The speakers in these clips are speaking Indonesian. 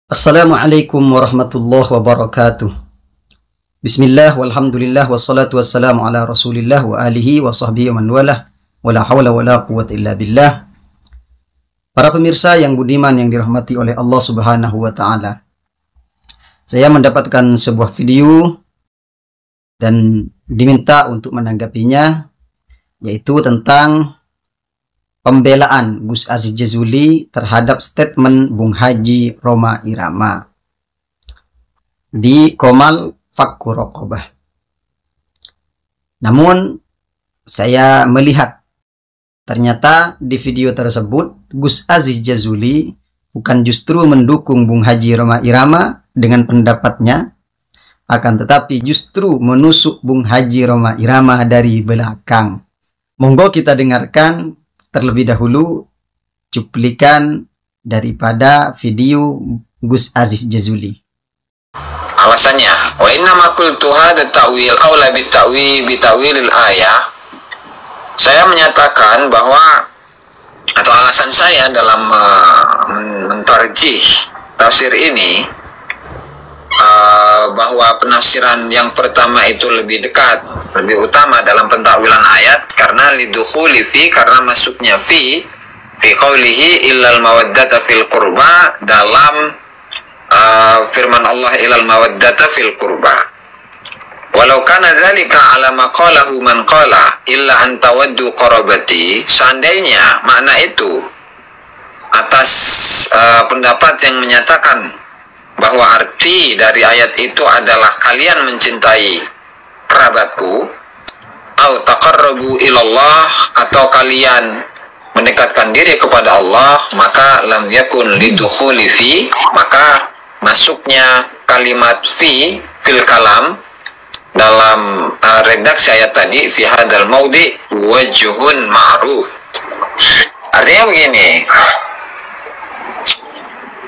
Assalamualaikum warahmatullahi wabarakatuh. Bismillah walhamdulillah wassalatu wassalamu ala rasulillah wa alihi wa sahbihi wa man walah. Wala hawla wala quwwata illa billah. Para pemirsa yang budiman yang dirahmati oleh Allah Subhanahu wa taala. Saya mendapatkan sebuah video dan diminta untuk menanggapinya, yaitu tentang pembelaan Gus Aziz Jazuli terhadap statement Bung Haji Rhoma Irama di Qomal Fakku Raqabah. Namun saya melihat ternyata di video tersebut Gus Aziz Jazuli bukan justru mendukung Bung Haji Rhoma Irama dengan pendapatnya, akan tetapi justru menusuk Bung Haji Rhoma Irama dari belakang. Monggo kita dengarkan terlebih dahulu cuplikan daripada video Gus Aziz Jazuli. Alasannya, wa inna ma qultu hadha ta'wil aula bitawilil ayah. Saya menyatakan bahwa atau alasan saya dalam mentarjih tafsir ini bahwa penafsiran yang pertama itu lebih dekat, lebih utama dalam pentakwilan ayat, karena lidukhuli fi, karena masuknya fi qawlihi illal mawaddata fil qurba, dalam firman Allah illal mawaddata fil qurba. Walau kana dzalika ala maqalahu man qala illa an tawaddu qarabati, seandainya makna itu atas pendapat yang menyatakan bahwa arti dari ayat itu adalah kalian mencintai kerabatku, atau taqarrabu ilallah, atau kalian mendekatkan diri kepada Allah, maka lam yakun lidukhuli fi, maka masuknya kalimat fi fil kalam dalam redaksi ayat tadi fi hadal maudi wajhun ma'ruf. Artinya begini,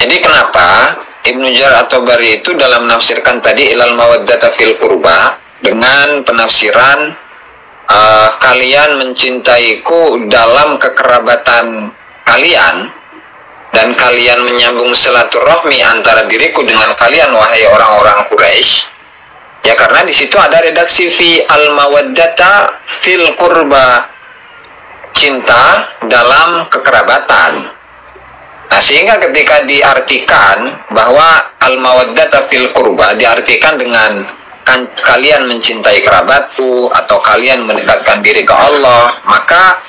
jadi kenapa Ibnu Jarir at-Tabari itu dalam menafsirkan tadi ilal mawaddata fil qurba dengan penafsiran kalian mencintaiku dalam kekerabatan kalian dan kalian menyambung silaturahmi antara diriku dengan kalian wahai orang-orang Quraisy, ya karena di situ ada redaksi fi al mawaddata fil qurba, cinta dalam kekerabatan. Nah, sehingga ketika diartikan bahwa al-mawaddata fil qurba diartikan dengan kalian mencintai kerabatku atau kalian mendekatkan diri ke Allah, maka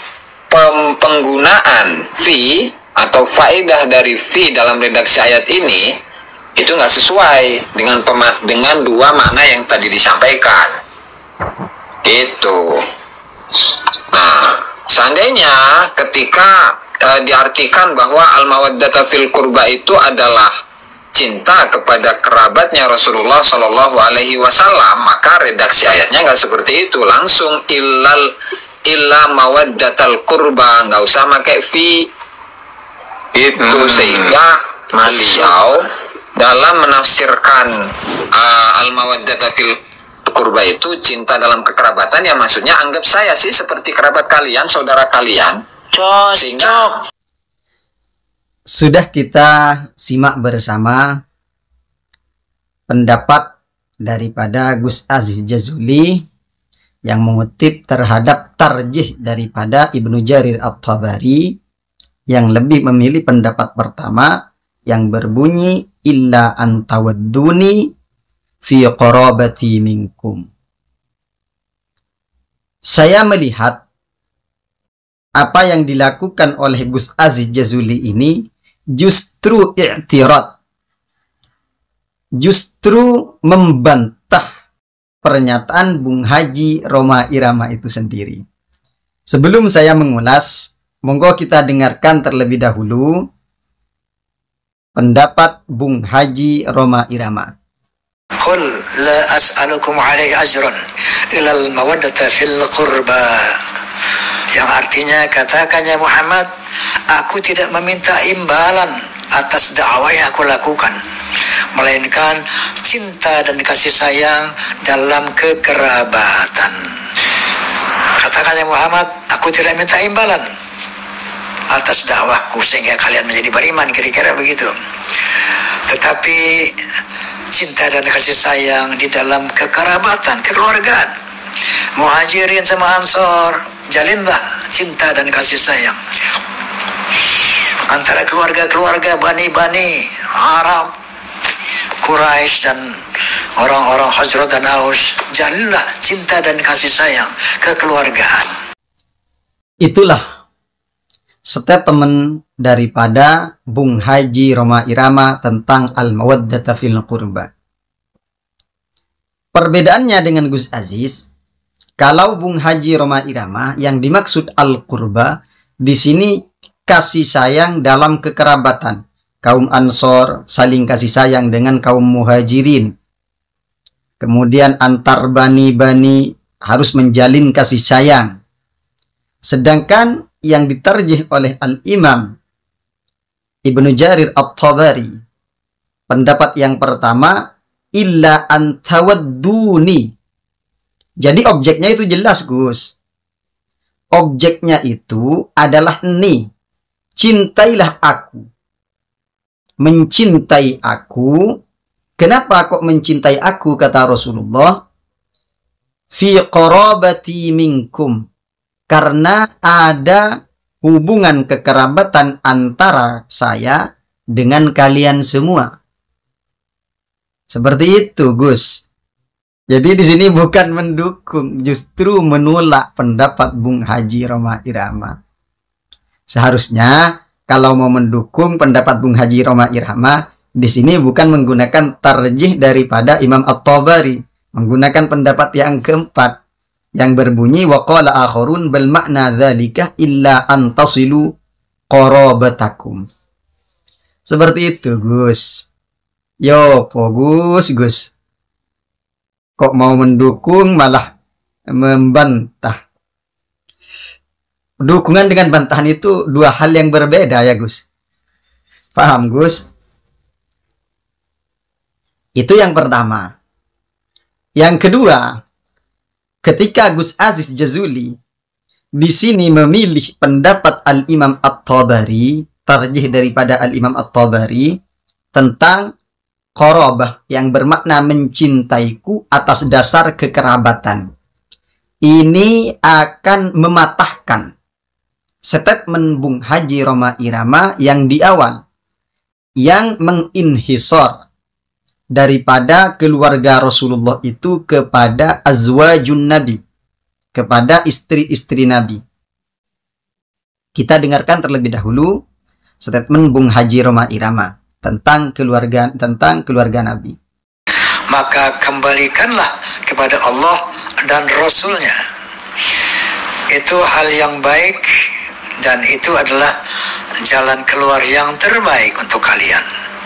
penggunaan fi atau faedah dari fi dalam redaksi ayat ini itu nggak sesuai dengan dua makna yang tadi disampaikan. Itu. Nah, seandainya ketika diartikan bahwa al-mawaddata fil qurba itu adalah cinta kepada kerabatnya Rasulullah Shallallahu Alaihi Wasallam, maka redaksi ayatnya nggak seperti itu, langsung illa mawaddatal qurba, nggak usah pakai fi itu. Sehingga beliau dalam menafsirkan al-mawaddata fil qurba itu cinta dalam kekerabatan, ya maksudnya anggap saya sih seperti kerabat kalian, saudara kalian. Sehingga sudah kita simak bersama pendapat daripada Gus Aziz Jazuli yang mengutip terhadap tarjih daripada Ibnu Jarir at-Tabari yang lebih memilih pendapat pertama yang berbunyi illa antawadduni fi qarabati minkum. Saya melihat apa yang dilakukan oleh Gus Aziz Jazuli ini justru i'tirad, justru membantah pernyataan Bung Haji Rhoma Irama itu sendiri. Sebelum saya mengulas, monggo kita dengarkan terlebih dahulu pendapat Bung Haji Rhoma Irama. Qul la as'alukum alaihi ajran ilal mawaddata fil qurba, yang artinya katakan ya Muhammad, aku tidak meminta imbalan atas dakwah yang aku lakukan, melainkan cinta dan kasih sayang dalam kekerabatan. Katakan ya Muhammad, aku tidak minta imbalan atas dakwahku sehingga kalian menjadi beriman, kira-kira begitu. Tetapi cinta dan kasih sayang di dalam kekerabatan, kekeluargaan, Muhajirin sama Ansor, jalinlah cinta dan kasih sayang antara keluarga-keluarga Bani Arab, Quraisy dan orang-orang Khazraj dan Aus. Jalinlah cinta dan kasih sayang kekeluargaan. Itulah statement daripada Bung Haji Rhoma Irama tentang al-mawaddata fil qurba. Perbedaannya dengan Gus Aziz, kalau Bung Haji Rhoma Irama yang dimaksud al-qurba di sini kasih sayang dalam kekerabatan. Kaum Ansor saling kasih sayang dengan kaum Muhajirin. Kemudian antar bani harus menjalin kasih sayang. Sedangkan yang diterjih oleh Al-Imam Ibnu Jarir At-Tabari, pendapat yang pertama, illa antawadduni. Jadi objeknya itu jelas, Gus. Objeknya itu adalah ni. Cintailah aku. Mencintai aku. Kenapa kok mencintai aku, kata Rasulullah? Fi qarabati minkum. Karena ada hubungan kekerabatan antara saya dengan kalian semua. Seperti itu, Gus. Jadi di sini bukan mendukung, justru menolak pendapat Bung Haji Rhoma Irama. Seharusnya kalau mau mendukung pendapat Bung Haji Rhoma Irama, di sini bukan menggunakan tarjih daripada Imam At-Tabari, menggunakan pendapat yang keempat yang berbunyi waqala akharun bal makna dzalika illa an tasilu qarabatakum. Seperti itu, Gus. Yo, po Gus. Kok mau mendukung malah membantah. Dukungan dengan bantahan itu dua hal yang berbeda ya, Gus. Paham, Gus? Itu yang pertama. Yang kedua, ketika Gus Aziz Jazuli di sini memilih pendapat Al-Imam At-Tabari, tarjih daripada Al-Imam At-Tabari tentang qarabah yang bermakna mencintaiku atas dasar kekerabatan. Ini akan mematahkan statement Bung Haji Rhoma Irama yang di awal, yang menginhisor daripada keluarga Rasulullah itu kepada azwajun Nabi, kepada istri-istri Nabi. Kita dengarkan terlebih dahulu statement Bung Haji Rhoma Irama tentang keluarga Nabi. Maka kembalikanlah kepada Allah dan Rasulnya. Itu hal yang baik dan itu adalah jalan keluar yang terbaik untuk kalian.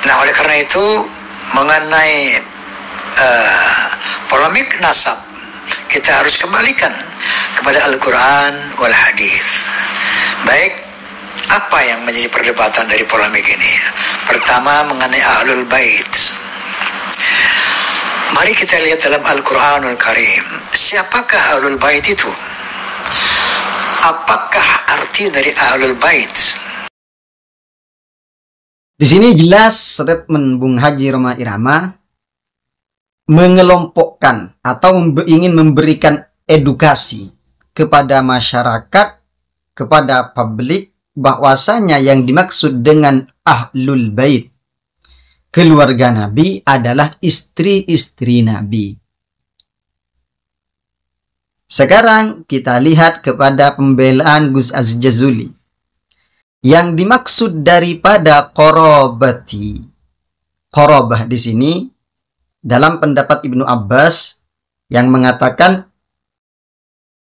Nah, oleh karena itu mengenai polemik nasab, kita harus kembalikan kepada Al-Quran wal Hadis. Baik, apa yang menjadi perdebatan dari polemik ini? Pertama, mengenai Ahlul Bait. Mari kita lihat dalam Al-Quranul Karim, siapakah Ahlul Bait itu? Apakah arti dari Ahlul Bait? Di sini jelas statement Bung Haji Rhoma Irama mengelompokkan atau ingin memberikan edukasi kepada masyarakat, kepada publik, bahwasanya yang dimaksud dengan Ahlul Bait, keluarga Nabi, adalah istri-istri Nabi. Sekarang kita lihat kepada pembelaan Gus Aziz Jazuli. Yang dimaksud daripada qarabati, qarabah di sini dalam pendapat Ibnu Abbas yang mengatakan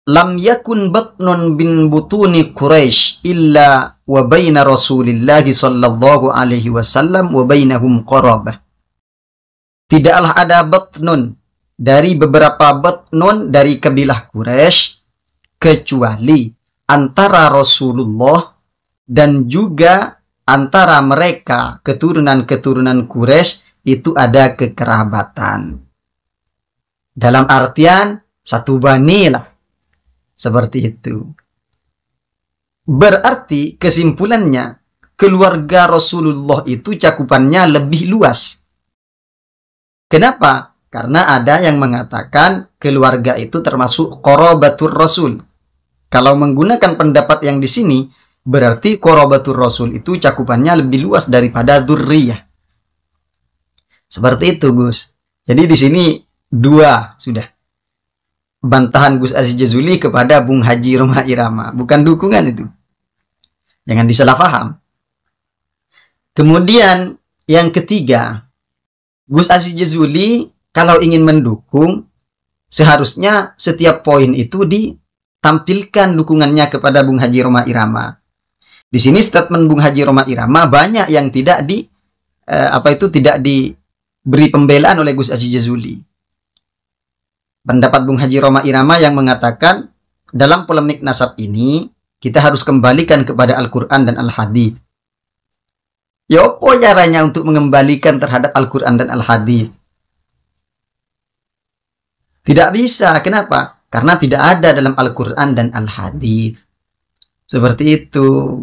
lam yakun batnun bin butuni Quraisy illa wa baina Rasulillah sallallahu alaihi wasallam wa bainahum qarabah. Tidaklah ada batnun dari beberapa batnun dari kabilah Quraisy kecuali antara Rasulullah dan juga antara mereka keturunan-keturunan Quraisy itu ada kekerabatan. Dalam artian satu bani lah. Seperti itu. Berarti kesimpulannya keluarga Rasulullah itu cakupannya lebih luas. Kenapa? Karena ada yang mengatakan keluarga itu termasuk qarabatur Rasul. Kalau menggunakan pendapat yang di sini, berarti qarabatur Rasul itu cakupannya lebih luas daripada dzurriyyah. Seperti itu, Gus. Jadi di sini dua sudah. Bantahan Gus Aziz Jazuli kepada Bung Haji Roma Irama, bukan dukungan itu. Jangan disalah paham. Kemudian yang ketiga, Gus Aziz Jazuli kalau ingin mendukung, seharusnya setiap poin itu ditampilkan dukungannya kepada Bung Haji Roma Irama. Di sini statement Bung Haji Roma Irama banyak yang tidak tidak diberi pembelaan oleh Gus Aziz Jazuli. Pendapat Bung Haji Roma Irama yang mengatakan dalam polemik nasab ini kita harus kembalikan kepada Al-Quran dan Al-Hadis. Ya apa caranya untuk mengembalikan terhadap Al-Quran dan Al-Hadis? Tidak bisa. Kenapa? Karena tidak ada dalam Al-Quran dan Al-Hadis. Seperti itu.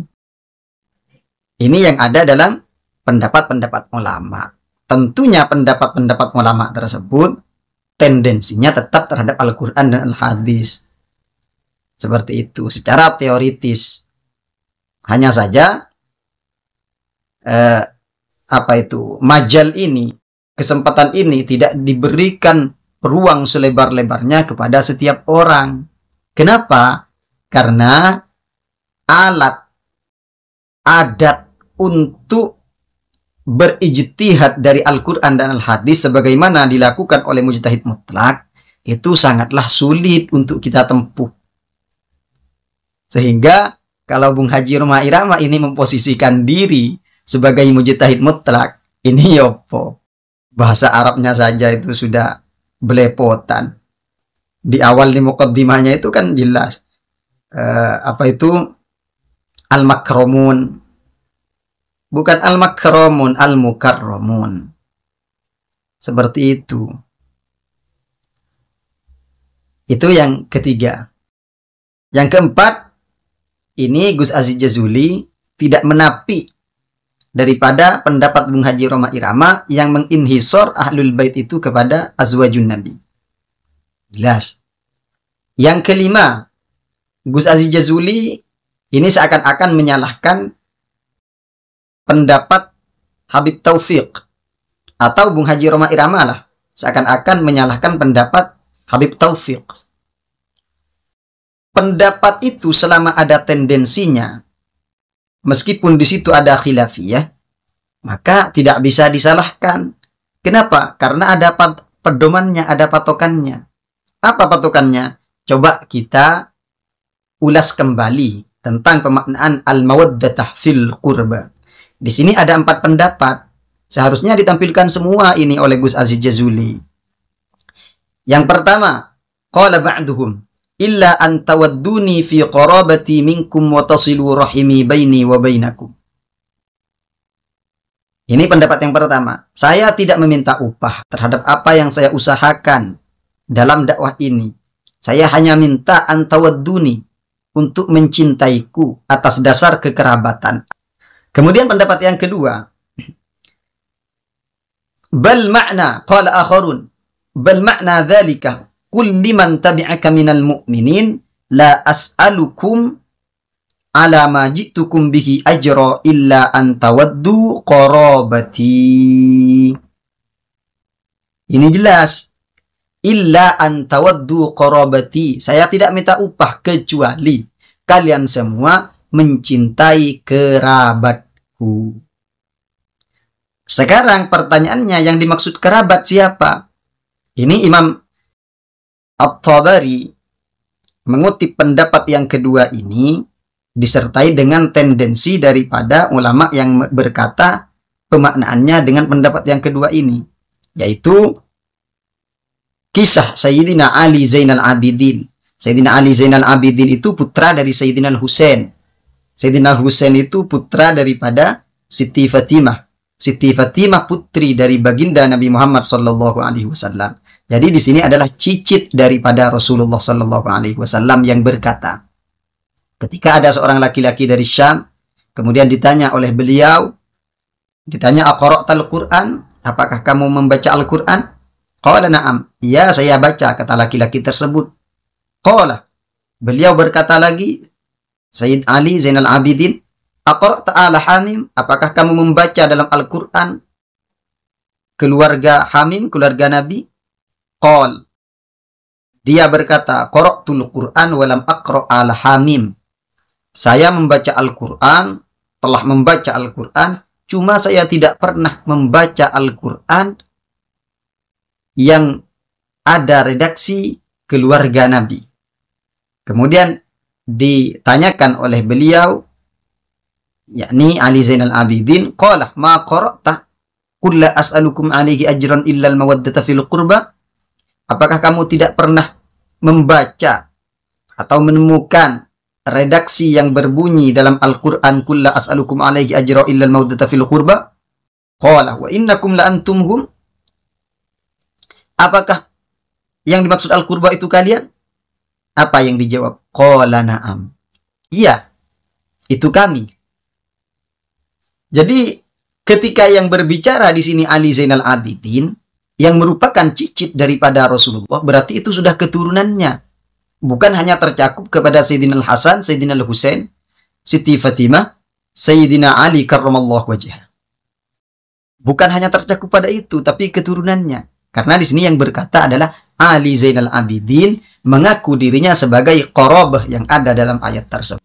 Ini yang ada dalam pendapat-pendapat ulama. Tentunya pendapat-pendapat ulama tersebut tendensinya tetap terhadap Al-Quran dan Al-Hadis. Seperti itu. Secara teoritis. Hanya saja majal ini, kesempatan ini tidak diberikan ruang selebar-lebarnya kepada setiap orang. Kenapa? Karena adat untuk berijtihad dari Al-Quran dan Al-Hadis sebagaimana dilakukan oleh mujtahid mutlak itu sangatlah sulit untuk kita tempuh. Sehingga kalau Bung Haji Roma Irama ini memposisikan diri sebagai mujtahid mutlak, ini yopo. Bahasa Arabnya saja itu sudah belepotan. Di awal di muqaddimahnya itu kan jelas al-makramun, bukan al-makramun, al-mukarramun. Seperti itu. Itu yang ketiga. Yang keempat, ini Gus Aziz Jazuli tidak menapi daripada pendapat Bung Haji Roma Irama yang menginhisor Ahlul Bait itu kepada azwajun Nabi. Jelas. Yang kelima, Gus Aziz Jazuli ini seakan-akan menyalahkan pendapat Habib Taufik atau Bung Haji Roma Irama lah. Seakan-akan menyalahkan pendapat Habib Taufik. Pendapat itu selama ada tendensinya, meskipun di situ ada khilafiyah, maka tidak bisa disalahkan. Kenapa? Karena ada pedomannya, ada patokannya. Apa patokannya? Coba kita ulas kembali tentang pemaknaan al-mawaddatah fil qurba. Di sini ada 4 pendapat. Seharusnya ditampilkan semua ini oleh Gus Aziz Jazuli. Yang pertama, qala ba'duhum illa an tawadduni fi qarabati minkum wa tasilu rahimi baini wa bainakum. Ini pendapat yang pertama. Saya tidak meminta upah terhadap apa yang saya usahakan dalam dakwah ini. Saya hanya minta an tawadduni, untuk mencintaiku atas dasar kekerabatan. Kemudian pendapat yang kedua, bal ma'na qala akharun bal ma'na dzalika qul liman tabi'aka minal mu'minin la as'alukum ala ma ji'tukum bihi ajra illa an tawaddu qarabati. Ini jelas, illa an tawaddu qarabati. Saya tidak minta upah kecuali kalian semua mencintai kerabatku. Sekarang pertanyaannya, yang dimaksud kerabat siapa? Ini Imam At-Tabari mengutip pendapat yang kedua ini disertai dengan tendensi daripada ulama yang berkata pemaknaannya dengan pendapat yang kedua ini, yaitu kisah Sayyidina Ali Zainal Abidin. Sayyidina Ali Zainal Abidin itu putra dari Sayyidina Husain. Sayyidina Husain itu putra daripada Siti Fatimah. Siti Fatimah putri dari baginda Nabi Muhammad SAW. Jadi di sini adalah cicit daripada Rasulullah SAW yang berkata, ketika ada seorang laki-laki dari Syam Kemudian ditanya oleh beliau, ditanya aqra'tal Qur'an, apakah kamu membaca Al-Qur'an? Qala na'am, ya saya baca, kata laki-laki tersebut. Qala, beliau berkata lagi, Sayyid Ali Zainal Abidin, aqra'ta ala Hamim, apakah kamu membaca dalam Al-Qur'an keluarga Hamim, keluarga Nabi? Qal, dia berkata, qara'tul Qur'an walam aqra' ala Hamim. Saya membaca Al-Qur'an, telah membaca Al-Qur'an, cuma saya tidak pernah membaca Al-Qur'an yang ada redaksi keluarga Nabi. Kemudian ditanyakan oleh beliau, yakni Ali Zainal Abidin, qala ma qara'ta qul la as'alukum alaihi ajran illa al-mawaddata fil qurba. Apakah kamu tidak pernah membaca atau menemukan redaksi yang berbunyi dalam Al-Qur'an qul la as'alukum alaihi ajran illa al-mawaddata fil qurba? Qala wa innakum la antumhum. Apakah yang dimaksud al-qurba itu kalian? Apa yang dijawab? Qala na'am. Iya, itu kami. Jadi ketika yang berbicara di sini Ali Zainal Abidin, yang merupakan cicit daripada Rasulullah, berarti itu sudah keturunannya. Bukan hanya tercakup kepada Sayyidina Al-Hasan, Sayyidina Al-Husain, Siti Fatimah, Sayyidina Ali karramallahu wajhah. Bukan hanya tercakup pada itu, tapi keturunannya. Karena di sini yang berkata adalah Ali Zainal Abidin mengaku dirinya sebagai qarabah yang ada dalam ayat tersebut.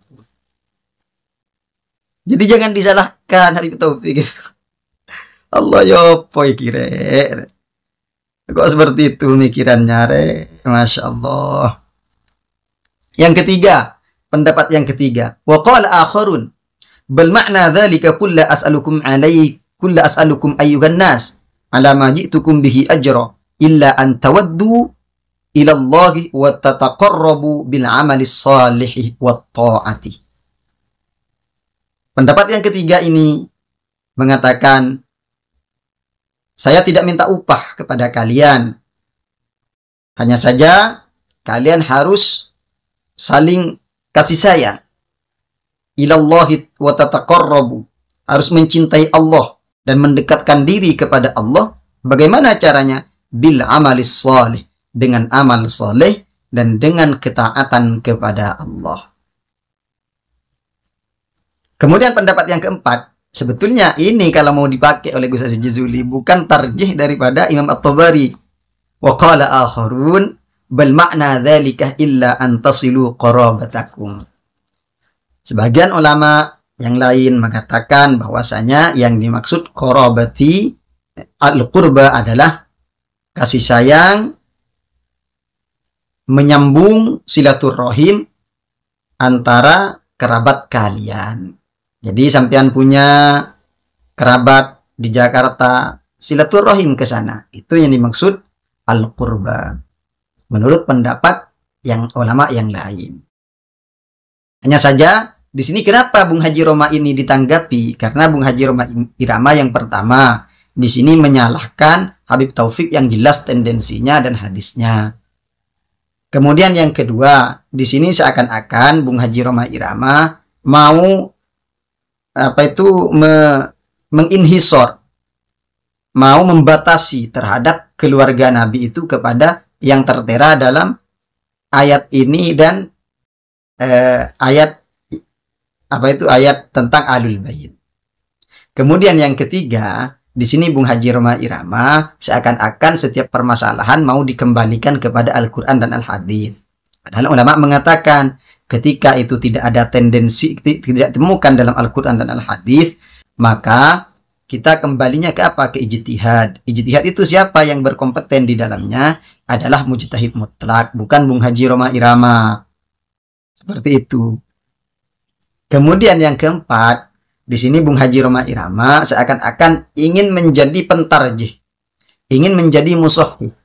Jadi jangan disalahkan Habib Taufik. Allah yopo kira. Kok seperti itu mikirannya, re? Masya Allah. Yang ketiga, pendapat yang ketiga. Wa qala akharun, bal ma'na dzalika kullu as'alukum alaihi kullu as'alukum ayyuhan nas ala ma ji'tukum bihi ajra illa an tawaddu ila Allah wa tataqarrabu bil amali shalih wa ta'ati. Pendapat yang ketiga ini mengatakan, saya tidak minta upah kepada kalian. Hanya saja kalian harus saling kasih sayang. Ilallahi wa tataqarrabu. Harus mencintai Allah dan mendekatkan diri kepada Allah. Bagaimana caranya? Bil amalis salih. Dengan amal saleh dan dengan ketaatan kepada Allah. Kemudian pendapat yang keempat, sebetulnya ini kalau mau dipakai oleh Gus Aziz Jazuli bukan tarjih daripada Imam At-Tabari. Wa qala akharun bal ma'na dzalika illa an tasilu qarabatakum. Sebagian ulama yang lain mengatakan bahwasanya yang dimaksud qarabati al-qurba adalah kasih sayang, menyambung silaturahim antara kerabat kalian. Jadi sampean punya kerabat di Jakarta, silaturahim ke sana. Itu yang dimaksud al-qurba. Menurut pendapat yang ulama yang lain. Hanya saja di sini kenapa Bung Haji Roma ini ditanggapi? Karena Bung Haji Roma Irama yang pertama di sini menyalahkan Habib Taufik yang jelas tendensinya dan hadisnya. Kemudian yang kedua, di sini seakan-akan Bung Haji Roma Irama mau menginhisor, mau membatasi terhadap keluarga Nabi itu kepada yang tertera dalam ayat ini dan ayat tentang Ahlul Bait. Kemudian yang ketiga, di sini Bung Haji Roma Irama seakan-akan setiap permasalahan mau dikembalikan kepada Al-Quran dan Al-Hadis. Padahal ulama mengatakan ketika itu tidak ada tendensi, tidak ditemukan dalam Al-Quran dan Al-Hadis, maka kita kembalinya ke apa? Ke ijtihad. Ijtihad itu siapa yang berkompeten di dalamnya? Adalah mujtahid mutlak, bukan Bung Haji Roma Irama. Seperti itu. Kemudian yang keempat, di sini Bung Haji Roma Irama seakan-akan ingin menjadi pentarjih, ingin menjadi musahih.